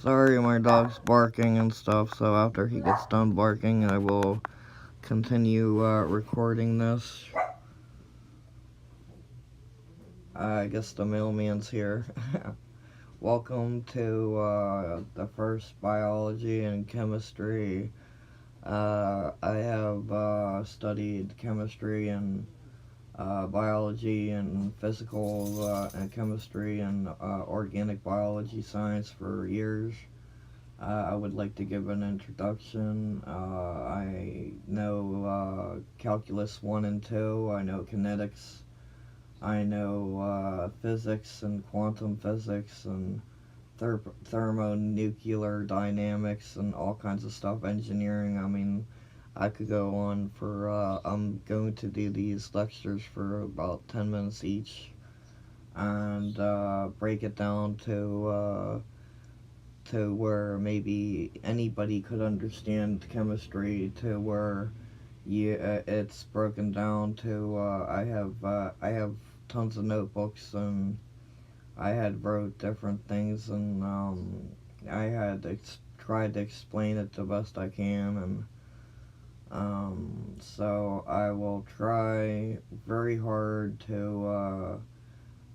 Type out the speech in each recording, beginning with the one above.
Sorry, my dog's barking and stuff, so after he gets done barking, I will continue recording this. I guess the mailman's here. Welcome to the first biology and chemistry. I have studied chemistry and biology and physical and chemistry and organic biology science for years. I would like to give an introduction. I know calculus 1 and 2. I know kinetics. I know physics and quantum physics and thermonuclear dynamics and all kinds of stuff. Engineering. I mean, I could go on for. I'm going to do these lectures for about 10 minutes each and break it down to where maybe anybody could understand chemistry, to where it's broken down to I have tons of notebooks, and I had wrote different things, and I had tried to explain it the best I can, and so I will try very hard to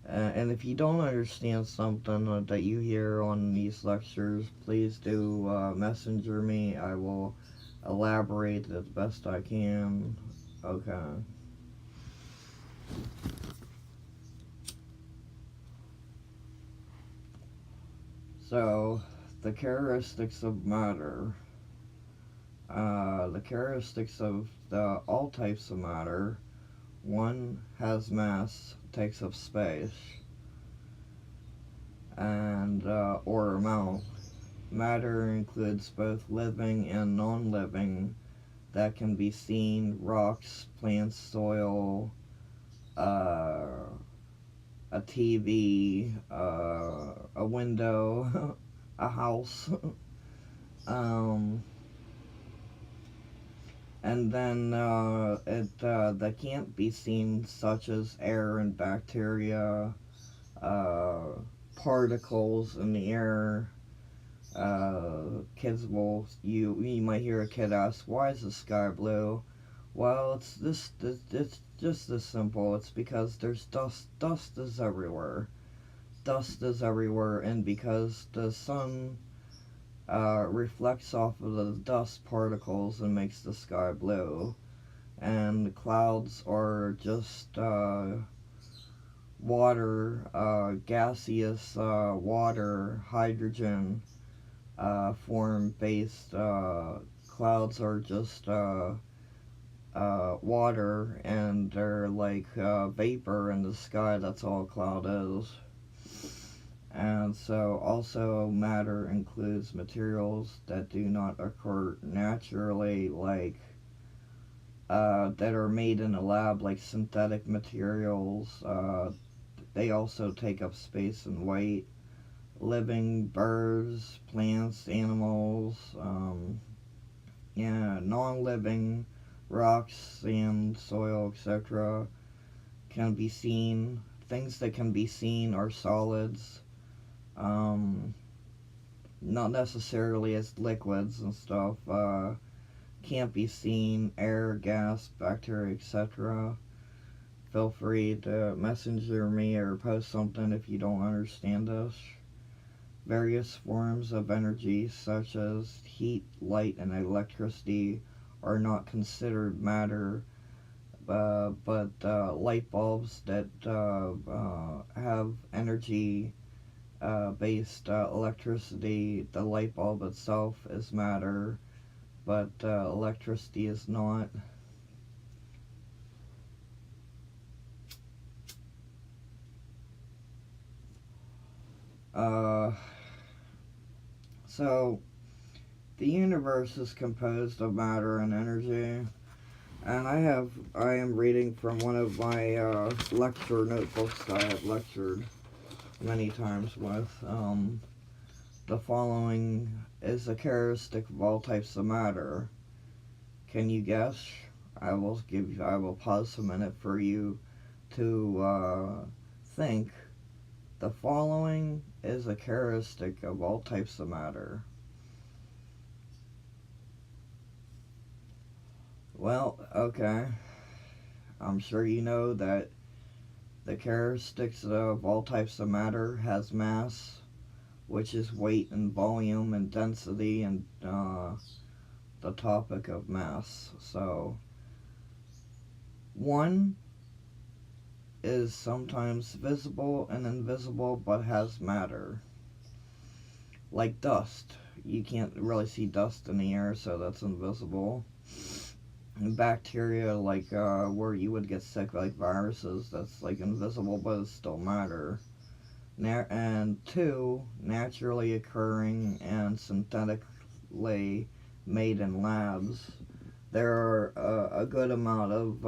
and if you don't understand something that you hear on these lectures, please do messenger me. I will elaborate as best I can. Okay. So, the characteristics of matter. The characteristics of all types of matter. One has mass, takes up space, and or amount. Matter includes both living and non-living that can be seen: rocks, plants, soil, uh, a TV, a window, a house. um, and then that can't be seen, such as air and bacteria, uh, particles in the air. Kids will you might hear a kid ask, "Why is the sky blue?" Well, it's just this simple. It's because there's dust. Dust is everywhere. Dust is everywhere, and because the sun reflects off of the dust particles and makes the sky blue, and the clouds are just water, gaseous water, hydrogen form based. Clouds are just water, and they're like vapor in the sky. That's all a cloud is. And so, also, matter includes materials that do not occur naturally, like that are made in a lab, like synthetic materials. They also take up space and weight. Living birds, plants, animals, non-living rocks, sand, soil, etc. can be seen. Things that can be seen are solids, not necessarily as liquids and stuff. Can't be seen: air, gas, bacteria, etc. Feel free to messenger me or post something if you don't understand this. Various forms of energy, such as heat, light, and electricity, are not considered matter, but light bulbs that have energy based electricity, the light bulb itself is matter, but electricity is not. Uh, so, the universe is composed of matter and energy, and I am reading from one of my lecture notebooks that I have lectured many times with. The following is a characteristic of all types of matter. Can you guess? I will pause a minute for you to think The following is a characteristic of all types of matter. Well, okay. I'm sure you know that the characteristics of all types of matter has mass, which is weight and volume and density and the topic of mass. So, one is sometimes visible and invisible but has matter. Like dust. You can't really see dust in the air, so that's invisible. And bacteria, like where you would get sick, like viruses, that's like invisible but it's still matter. And two, naturally occurring and synthetically made in labs. There are a good amount of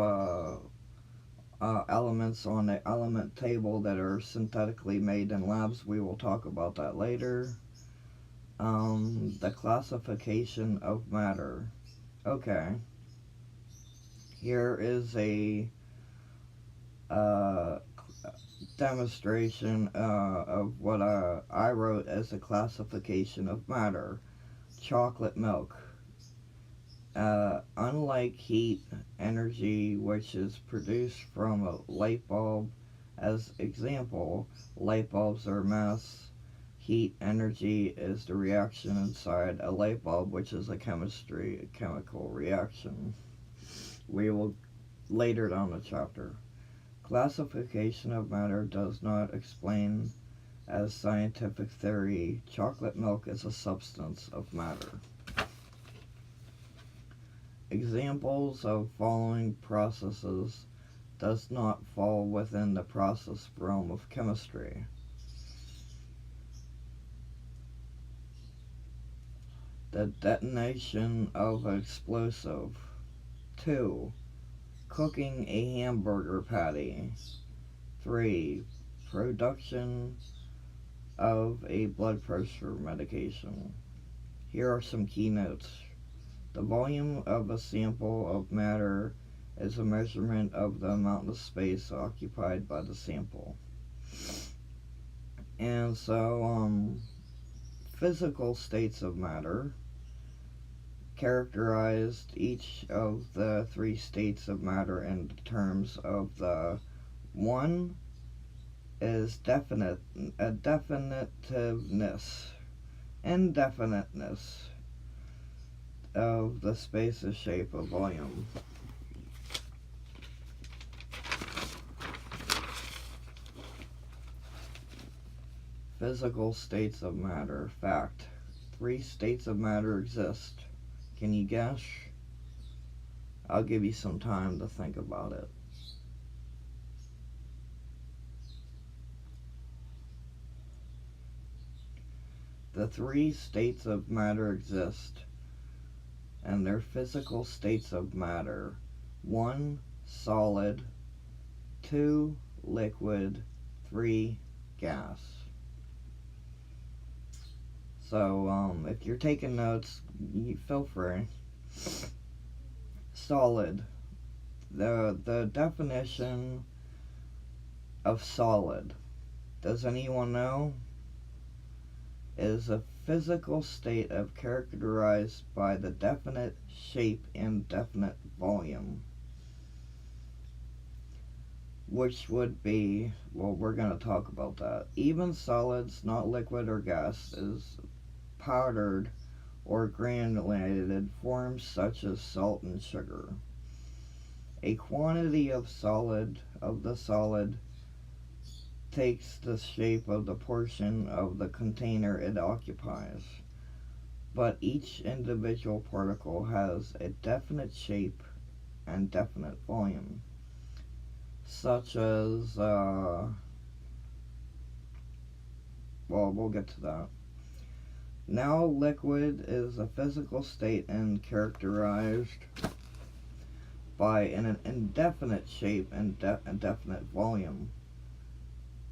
elements on the element table that are synthetically made in labs. We will talk about that later. The classification of matter. Okay. Here is a uh, demonstration of what I wrote as a classification of matter. Chocolate milk. Unlike heat, energy, which is produced from a light bulb, as example, light bulbs are mass. Heat energy is the reaction inside a light bulb, which is a chemical reaction. We will later down the chapter. Classification of matter does not explain as scientific theory. Chocolate milk is a substance of matter. Examples of following processes does not fall within the process realm of chemistry. The detonation of an explosive. 2. Cooking a hamburger patty. 3. Production of a blood pressure medication. Here are some key notes. The volume of a sample of matter is a measurement of the amount of space occupied by the sample. And so, physical states of matter characterized each of the three states of matter in terms of the one is indefiniteness of the space's shape of volume. Physical states of matter. Fact. 3 states of matter exist. Can you guess? I'll give you some time to think about it. The 3 states of matter exist, and they're physical states of matter. 1. Solid. 2. Liquid. 3. Gas. So, if you're taking notes, you feel free. Solid. The definition of solid, does anyone know? Is a physical state of characterized by the definite shape and definite volume. Which would be, well, we're going to talk about that. Even solids, not liquid or gas, is powdered or granulated forms such as salt and sugar. A quantity of the solid takes the shape of the portion of the container it occupies, but each individual particle has a definite shape and definite volume, such as, well, we'll get to that. Now, liquid is a physical state and characterized by an indefinite shape and indefinite volume.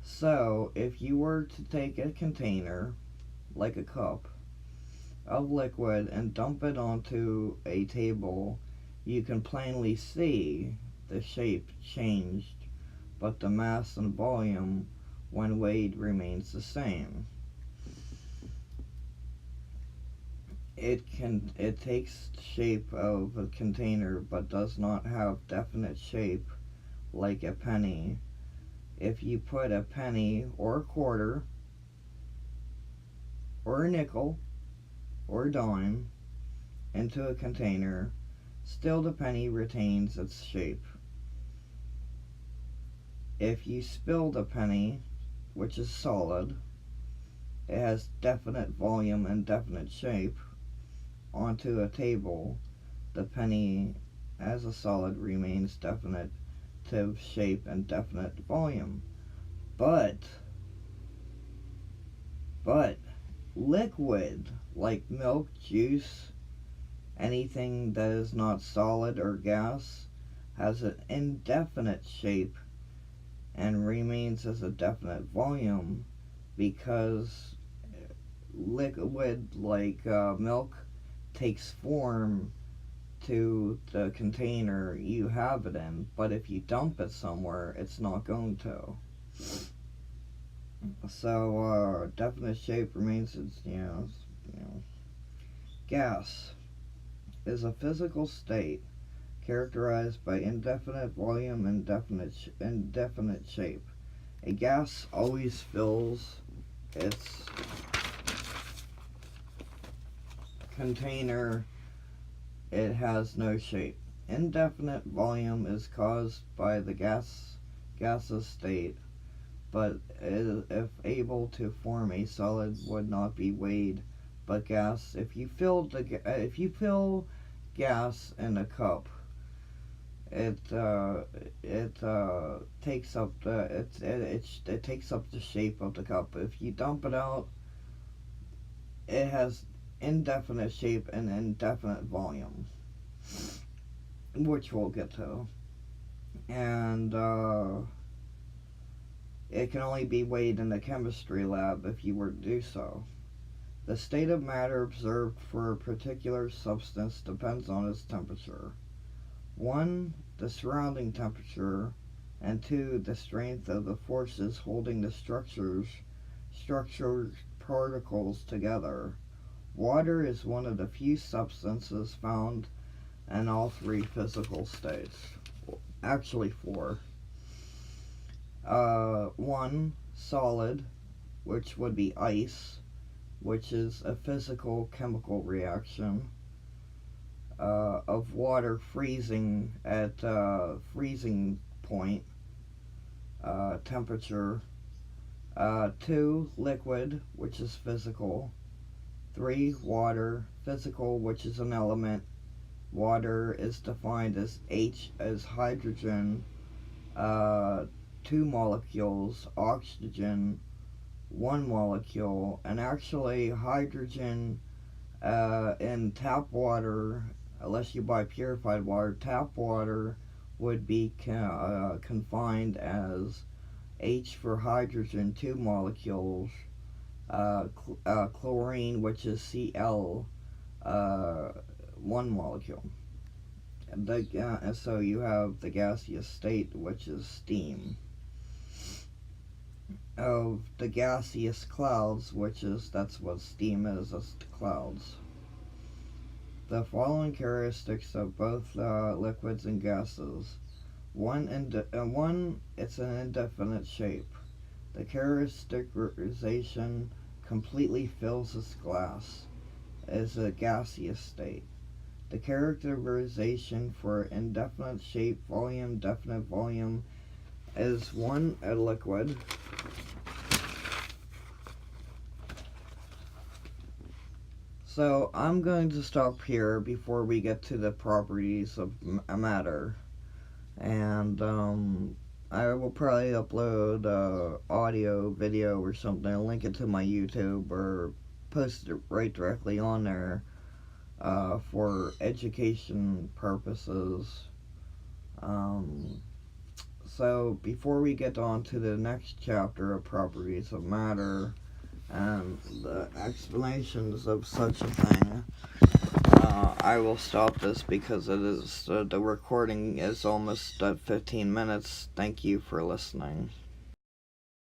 So, if you were to take a container, like a cup, of liquid and dump it onto a table, you can plainly see the shape changed, but the mass and volume when weighed remains the same. It takes shape of a container but does not have definite shape like a penny. If you put a penny or a quarter or a nickel or a dime into a container, still the penny retains its shape. If you spill the penny, which is solid, it has definite volume and definite shape, onto a table, the penny as a solid remains definite shape and definite volume. But liquid like milk, juice, anything that is not solid or gas has an indefinite shape and remains as a definite volume, because liquid like milk takes form to the container you have it in, but if you dump it somewhere, it's not going to. So definite shape remains its, Gas is a physical state characterized by indefinite volume and indefinite shape. A gas always fills its container. It has no shape. Indefinite volume is caused by the gaseous state, but if able to form a solid would not be weighed. But gas, if you fill gas in a cup, it takes up it takes up the shape of the cup. If you dump it out, it has indefinite shape and indefinite volume, which we'll get to. And it can only be weighed in the chemistry lab if you were to do so. The state of matter observed for a particular substance depends on its temperature. 1. The surrounding temperature, and 2. The strength of the forces holding the structured particles together. Water is one of the few substances found in all three physical states. Actually, 4. 1. Solid, which would be ice, which is a physical chemical reaction of water freezing at freezing point temperature. 2. Liquid, which is physical. 3. Water, physical, which is an element. Water is defined as H as hydrogen, 2 molecules, oxygen, 1 molecule, and actually hydrogen in tap water, unless you buy purified water, tap water would be confined as H for hydrogen, 2 molecules, chlorine, which is Cl, 1 molecule. So you have the gaseous state, which is steam. Of the gaseous clouds, that's what steam is, that's the clouds. The following characteristics of both liquids and gases. 1, it's an indefinite shape. The characterization completely fills its glass, is a gaseous state. The characterization for indefinite shape, volume, definite volume is 1, a liquid. So I'm going to stop here before we get to the properties of matter, and I will probably upload audio, video, or something, link it to my YouTube, or post it right directly on there for education purposes. So before we get on to the next chapter of properties of matter and the explanations of such a thing, I will stop this because it is the recording is almost at 15 minutes. Thank you for listening.